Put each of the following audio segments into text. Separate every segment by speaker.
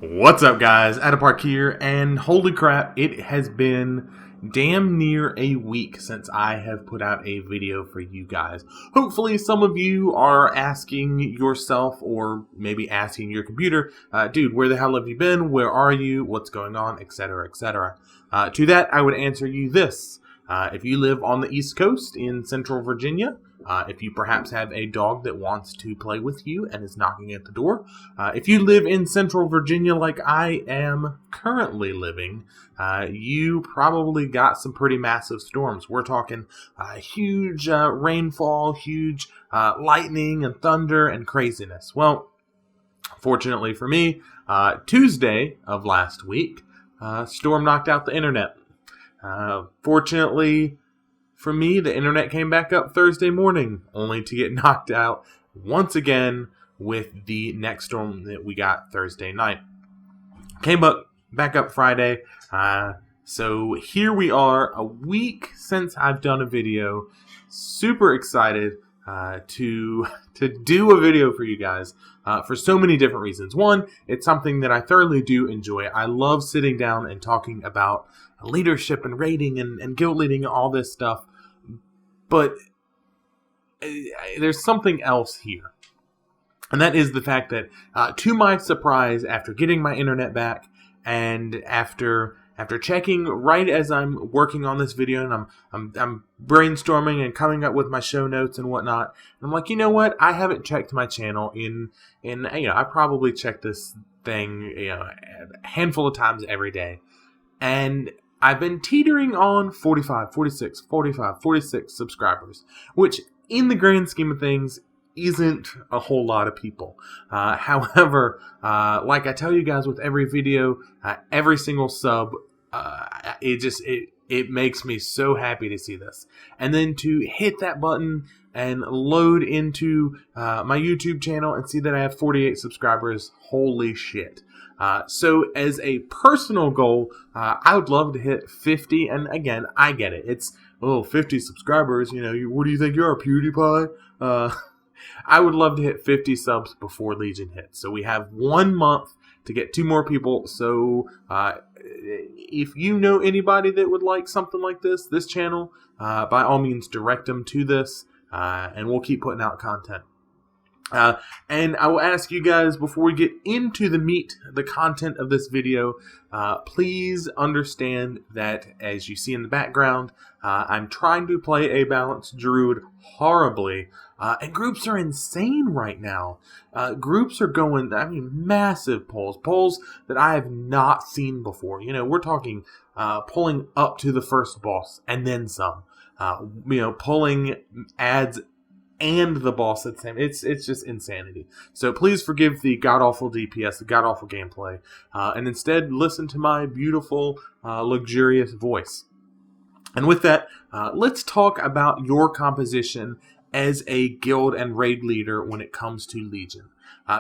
Speaker 1: What's up, guys? Atapark here, and holy crap, it has been damn near a week since I have put out a video for you guys. Hopefully some of you are asking yourself, or maybe asking your computer, dude, where the hell have you been? Where are you? What's going on? Etc, etc. To that, I would answer you this. If you live on the East Coast in Central Virginia, if you perhaps have a dog that wants to play with you and is knocking at the door, if you live in Central Virginia like I am currently living, you probably got some pretty massive storms. We're talking huge rainfall, huge lightning and thunder and craziness. Well, fortunately for me, Tuesday of last week, storm knocked out the internet. Fortunately for me, the internet came back up Thursday morning, only to get knocked out once again with the next storm that we got Thursday night. Came back up Friday, so here we are, a week since I've done a video. Super excited to do a video for you guys for so many different reasons. One, it's something that I thoroughly do enjoy. I love sitting down and talking about leadership and rating and guild leading and all this stuff. But there's something else here. And that is the fact that, to my surprise, after getting my internet back and after checking right as I'm working on this video and I'm brainstorming and coming up with my show notes and whatnot, and I'm like, you know what? I haven't checked my channel in I probably check this thing a handful of times every day, and I've been teetering on 45, 46 subscribers, which in the grand scheme of things isn't a whole lot of people. However, like I tell you guys with every video, every single sub, it makes me so happy to see this. And then to hit that button and load into my YouTube channel and see that I have 48 subscribers, holy shit. So as a personal goal, I would love to hit 50, and again, I get it. It's, 50 subscribers, what do you think you are, PewDiePie? I would love to hit 50 subs before Legion hits. So we have 1 month to get 2 more people. So if you know anybody that would like something like this channel, by all means direct them to this, and we'll keep putting out content. And I will ask you guys, before we get into the content of this video, please understand that, as you see in the background, I'm trying to play a balanced druid horribly, and groups are insane right now. Groups are going, massive polls that I have not seen before. We're talking pulling up to the first boss and then some. Pulling ads and the boss at the same. It's just insanity. So please forgive the god-awful DPS, the god-awful gameplay, and instead listen to my beautiful, luxurious voice. And with that, let's talk about your composition as a guild and raid leader when it comes to Legion.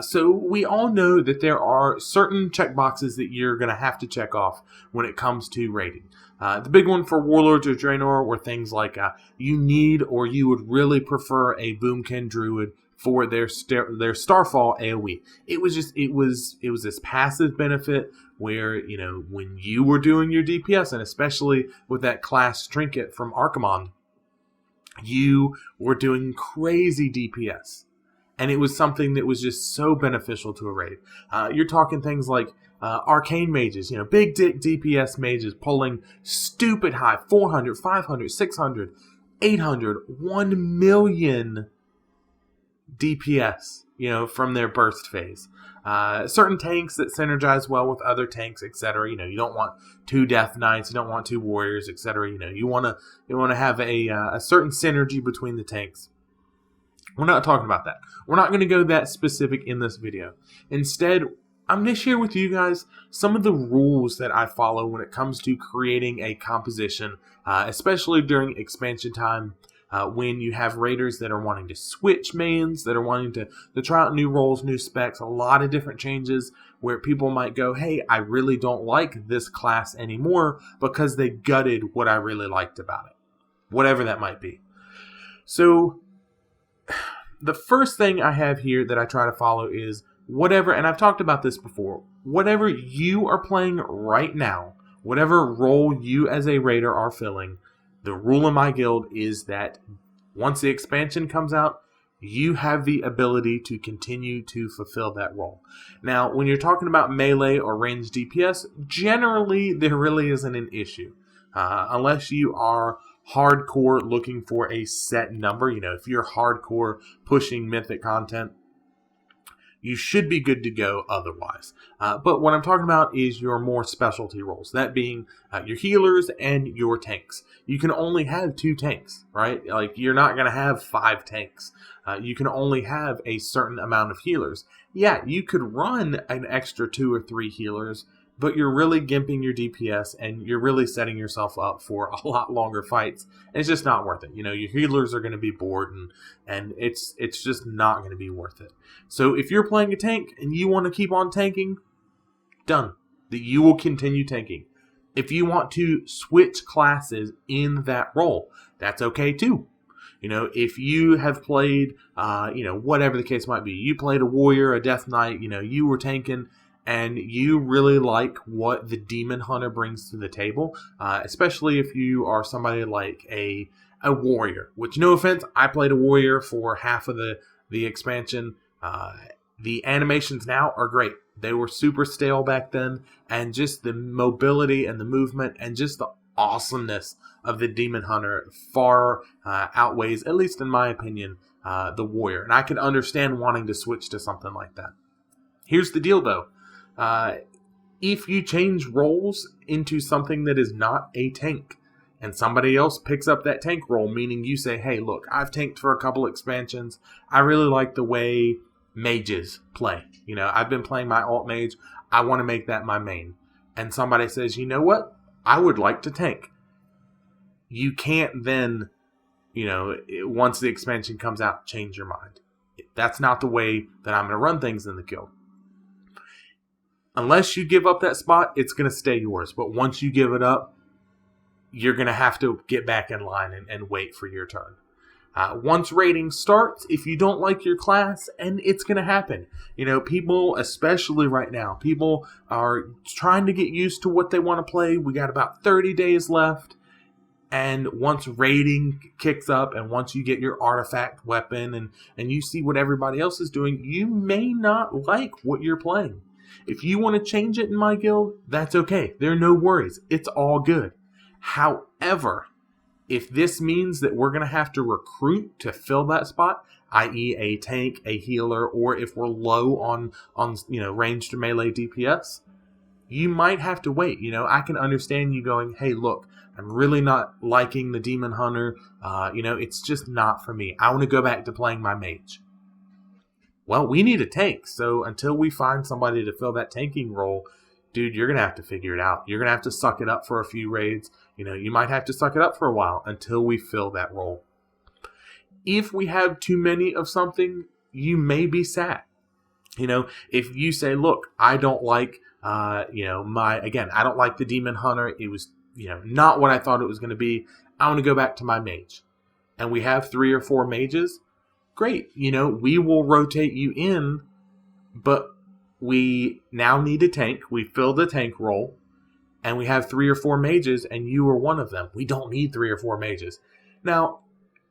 Speaker 1: So we all know that there are certain checkboxes that you're going to have to check off when it comes to raiding. The big one for Warlords or Draenor were things like you need or you would really prefer a Boomkin Druid for their Starfall AoE. It was this passive benefit where, when you were doing your DPS, and especially with that class trinket from Archimonde, you were doing crazy DPS. And it was something that was just so beneficial to a raid. You're talking things like arcane mages, big dick DPS mages pulling stupid high 400, 500, 600, 800, 1 million DPS, from their burst phase. Certain tanks that synergize well with other tanks, etc. You don't want 2 Death Knights, you don't want 2 Warriors, etc. You want to have a certain synergy between the tanks. We're not talking about that. We're not going to go that specific in this video. Instead, I'm going to share with you guys some of the rules that I follow when it comes to creating a composition, especially during expansion time, when you have raiders that are wanting to switch mains, that are wanting to try out new roles, new specs, a lot of different changes where people might go, hey, I really don't like this class anymore because they gutted what I really liked about it. Whatever that might be. So the first thing I have here that I try to follow is whatever, and I've talked about this before, whatever you are playing right now, whatever role you as a raider are filling, the rule in my guild is that once the expansion comes out, you have the ability to continue to fulfill that role. Now, when you're talking about melee or ranged DPS, generally there really isn't an issue. Unless you are hardcore looking for a set number. If you're hardcore pushing mythic content, you should be good to go otherwise. But what I'm talking about is your more specialty roles, that being your healers and your tanks. You can only have 2 tanks, right? Like, you're not going to have 5 tanks. You can only have a certain amount of healers. Yeah, you could run an extra 2 or 3 healers, but you're really gimping your DPS and you're really setting yourself up for a lot longer fights. And it's just not worth it. Your healers are going to be bored and it's just not going to be worth it. So if you're playing a tank and you want to keep on tanking, done. That you will continue tanking. If you want to switch classes in that role, that's okay too. If you have played, whatever the case might be, you played a warrior, a death knight, you were tanking, and you really like what the demon hunter brings to the table, especially if you are somebody like a warrior. Which, no offense, I played a warrior for half of the expansion. The animations now are great. They were super stale back then, and just the mobility and the movement and just the awesomeness of the demon hunter far outweighs, at least in my opinion, the warrior. And I can understand wanting to switch to something like that. Here's the deal, though. If you change roles into something that is not a tank, and somebody else picks up that tank role, meaning you say, hey, look, I've tanked for a couple expansions. I really like the way mages play. I've been playing my alt mage. I want to make that my main. And somebody says, you know what? I would like to tank. You can't then, once the expansion comes out, change your mind. That's not the way that I'm going to run things in the guild. Unless you give up that spot, it's going to stay yours. But once you give it up, you're going to have to get back in line and wait for your turn. Once raiding starts, if you don't like your class, and it's going to happen. People, especially right now, people are trying to get used to what they want to play. We got about 30 days left. And once raiding kicks up, and once you get your artifact weapon, and you see what everybody else is doing, you may not like what you're playing. If you want to change it in my guild, that's okay. There are no worries. It's all good. However, if this means that we're going to have to recruit to fill that spot, i.e. a tank, a healer, or if we're low on ranged or melee DPS, you might have to wait. I can understand you going, hey, look, I'm really not liking the demon hunter. It's just not for me. I want to go back to playing my mage. Well, we need a tank, so until we find somebody to fill that tanking role, dude, you're going to have to figure it out. You're going to have to suck it up for a few raids. You might have to suck it up for a while until we fill that role. If we have too many of something, you may be sat. If you say, look, I don't like, I don't like the demon hunter. It was, not what I thought it was going to be. I want to go back to my mage. And we have 3 or 4 mages. Great. We will rotate you in, but we now need a tank. We filled the tank role, and we have 3 or 4 mages, and you are one of them. We don't need 3 or 4 mages. Now,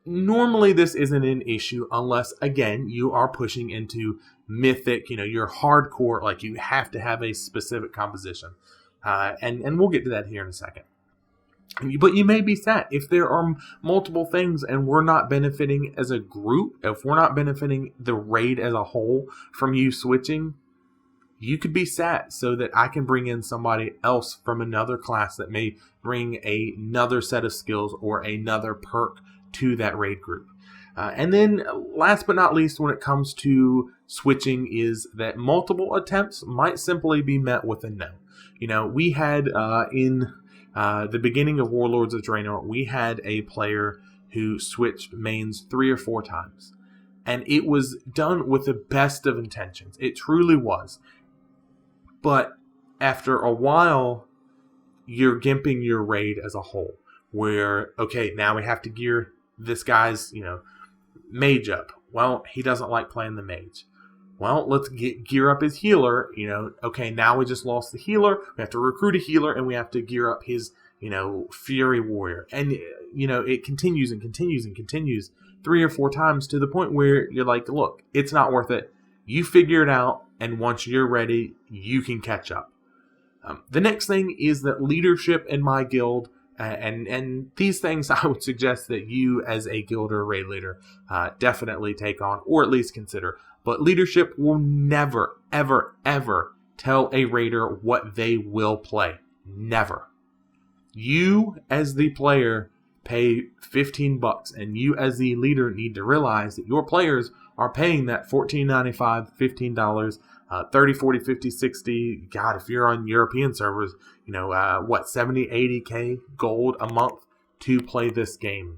Speaker 1: normally this isn't an issue unless, again, you are pushing into mythic, you're hardcore, like you have to have a specific composition. And we'll get to that here in a second. But you may be sat if there are multiple things and we're not benefiting as a group, if we're not benefiting the raid as a whole from you switching, you could be sat so that I can bring in somebody else from another class that may bring another set of skills or another perk to that raid group. And then last but not least, when it comes to switching, is that multiple attempts might simply be met with a no. We had in the beginning of Warlords of Draenor, we had a player who switched mains 3 or 4 times. And it was done with the best of intentions. It truly was. But after a while, you're gimping your raid as a whole. Where, okay, now we have to gear this guy's, mage up. Well, he doesn't like playing the mage. Well, let's gear up his healer. Okay, now we just lost the healer. We have to recruit a healer, and we have to gear up his, Fury Warrior. And, it continues and continues and continues 3 or 4 times to the point where you're like, look, it's not worth it. You figure it out, and once you're ready, you can catch up. The next thing is that leadership in my guild, and these things I would suggest that you as a guild or raid leader definitely take on, or at least consider. But leadership will never, ever, ever tell a raider what they will play. Never. You as the player pay $15, and you as the leader need to realize that your players are paying that $14.95, $15, 30, 40, 50, 60. God, if you're on European servers, 70, 80K gold a month to play this game.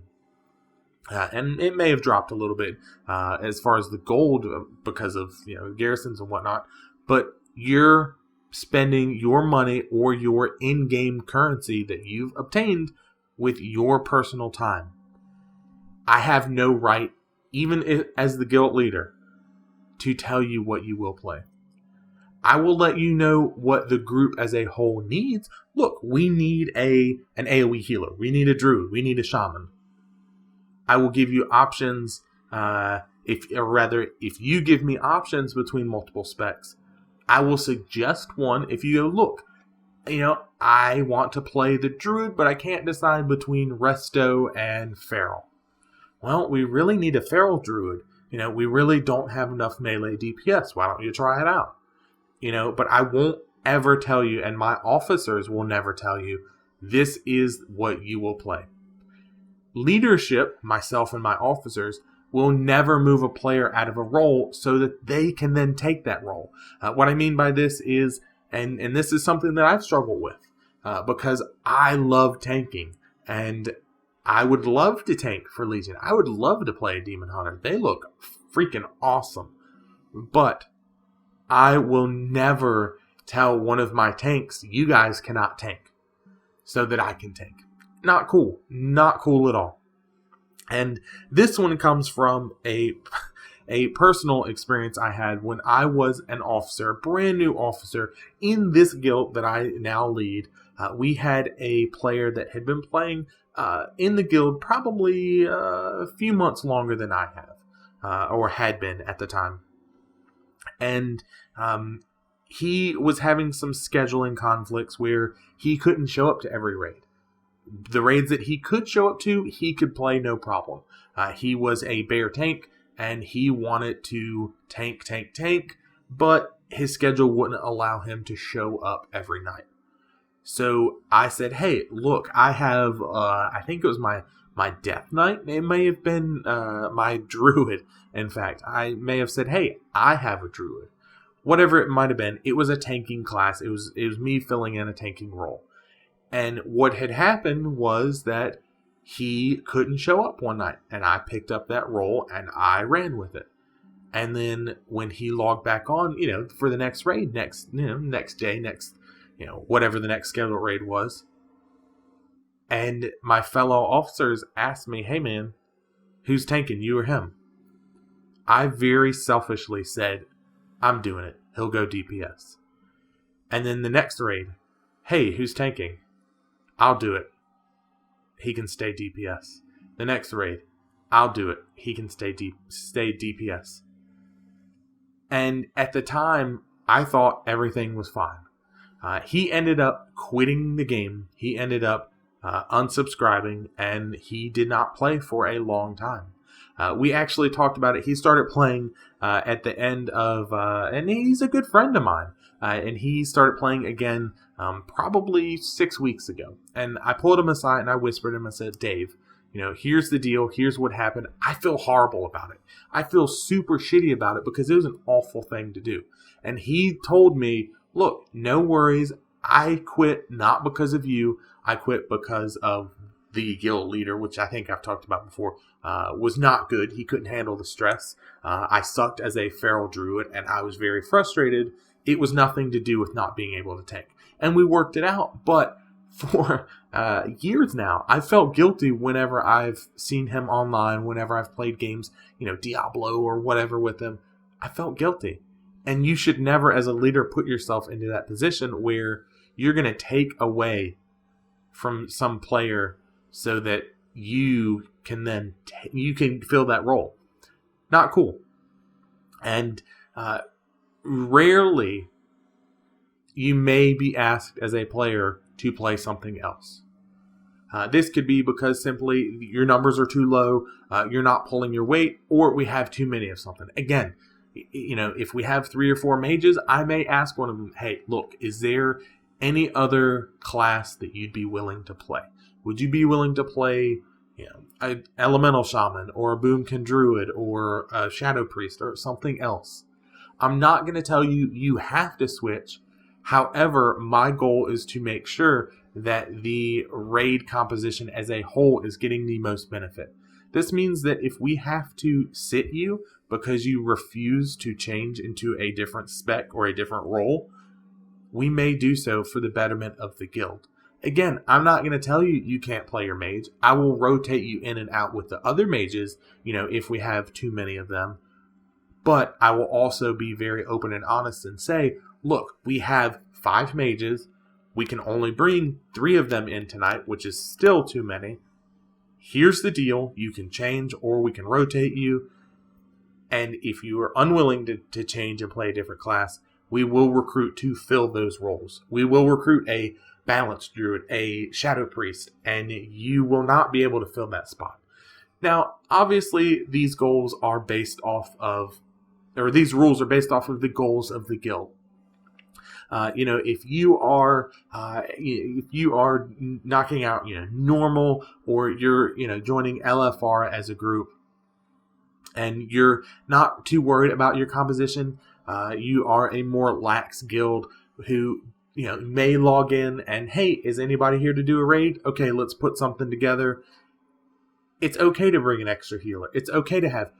Speaker 1: And it may have dropped a little bit as far as the gold because of garrisons and whatnot. But you're spending your money or your in-game currency that you've obtained with your personal time. I have no right, even as the guild leader, to tell you what you will play. I will let you know what the group as a whole needs. Look, we need an AoE healer. We need a druid. We need a shaman. I will give you options, if you give me options between multiple specs, I will suggest one. If you go, look, I want to play the druid, but I can't decide between resto and feral. Well, we really need a feral druid. We really don't have enough melee DPS. Why don't you try it out? But I won't ever tell you, and my officers will never tell you, this is what you will play. Leadership, myself and my officers, will never move a player out of a role so that they can then take that role. What I mean by this is, and this is something that I've struggled with, because I love tanking, and I would love to tank for Legion. I would love to play a Demon Hunter. They look freaking awesome. But I will never tell one of my tanks, you guys cannot tank, so that I can tank. Not cool. Not cool at all. And this one comes from a personal experience I had when I was an officer, a brand new officer in this guild that I now lead. We had a player that had been playing in the guild probably a few months longer than I have, or had been at the time. And he was having some scheduling conflicts where he couldn't show up to every raid. The raids that he could show up to, he could play no problem. He was a bear tank, and he wanted to tank, but his schedule wouldn't allow him to show up every night. So I said, hey, look, I have, I think it was my Death Knight. It may have been my Druid, in fact. I may have said, hey, I have a Druid. Whatever it might have been, it was a tanking class. It was me filling in a tanking role. And what had happened was that he couldn't show up one night, and I picked up that role and I ran with it. And then when he logged back on, for the next raid, next day, whatever the next scheduled raid was, and my fellow officers asked me, hey man, who's tanking, you or him? I very selfishly said, I'm doing it. He'll go DPS. And then the next raid, hey, who's tanking? I'll do it. He can stay DPS. The next raid, I'll do it. He can stay DPS. And at the time, I thought everything was fine. He ended up quitting the game. He ended up unsubscribing, and he did not play for a long time. We actually talked about it. He started playing at the end of, and he's a good friend of mine. And he started playing again probably 6 weeks ago. And I pulled him aside and I whispered him. I said, Dave, here's the deal. Here's what happened. I feel horrible about it. I feel super shitty about it because it was an awful thing to do. And he told me, look, no worries. I quit not because of you. I quit because of the guild leader, which I think I've talked about before, was not good. He couldn't handle the stress. I sucked as a feral druid and I was very frustrated. It was nothing to do with not being able to tank. And we worked it out. But for years now, I felt guilty whenever I've seen him online, whenever I've played games, Diablo or whatever with him. I felt guilty. And you should never, as a leader, put yourself into that position where you're going to take away from some player so that you can then you can fill that role. Not cool. And rarely you may be asked as a player to play something else. This could be because simply your numbers are too low, you're not pulling your weight, or we have too many of something. Again, if we have 3 or 4 mages, I may ask one of them, hey, look, is there any other class that you'd be willing to play? Would you be willing to play an elemental shaman or a boomkin druid or a shadow priest or something else? I'm not going to tell you you have to switch. However, my goal is to make sure that the raid composition as a whole is getting the most benefit. This means that if we have to sit you because you refuse to change into a different spec or a different role, we may do so for the betterment of the guild. Again, I'm not going to tell you you can't play your mage. I will rotate you in and out with the other mages, if we have too many of them. But I will also be very open and honest and say, look, we have 5 mages. We can only bring 3 of them in tonight, which is still too many. Here's the deal. You can change or we can rotate you. And if you are unwilling to change and play a different class, we will recruit to fill those roles. We will recruit a balanced druid, a shadow priest, and you will not be able to fill that spot. Now, obviously, these goals are based off of, or these rules are based off of the goals of the guild. If you are knocking out normal, or you're joining LFR as a group, and you're not too worried about your composition, you are a more lax guild who may log in and, hey, is anybody here to do a raid? Okay, let's put something together. It's okay to bring an extra healer. It's okay to have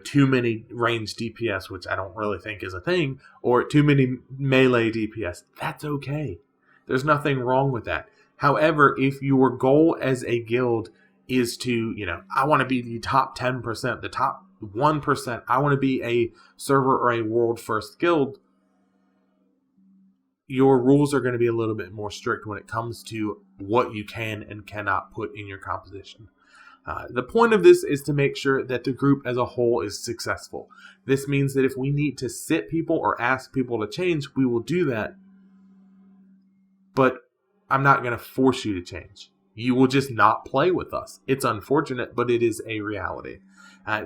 Speaker 1: too many ranged DPS, which I don't really think is a thing, or too many melee DPS. That's okay. There's nothing wrong with that. However, if your goal as a guild is to, I want to be the top 10%, the top 1%, I want to be a server or a world first guild, your rules are going to be a little bit more strict when it comes to what you can and cannot put in your composition. The point of this is to make sure that the group as a whole is successful. This means that if we need to sit people or ask people to change, we will do that. But I'm not going to force you to change. You will just not play with us. It's unfortunate, but it is a reality.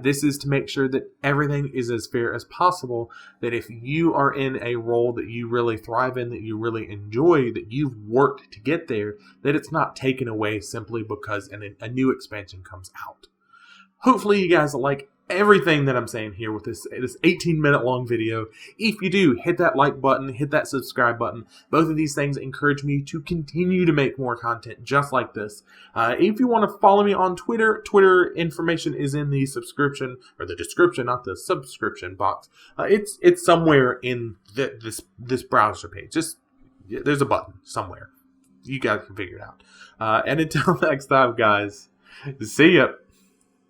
Speaker 1: This is to make sure that everything is as fair as possible, that if you are in a role that you really thrive in, that you really enjoy, that you've worked to get there, that it's not taken away simply because a new expansion comes out. Hopefully you guys like everything that I'm saying here with this 18-minute long video. If you do, hit that like button, hit that subscribe button. Both of these things encourage me to continue to make more content just like this. If you want to follow me on Twitter information is in the description, not the subscription box. It's somewhere in this browser page. There's a button somewhere. You guys can figure it out. And until next time, guys, see ya.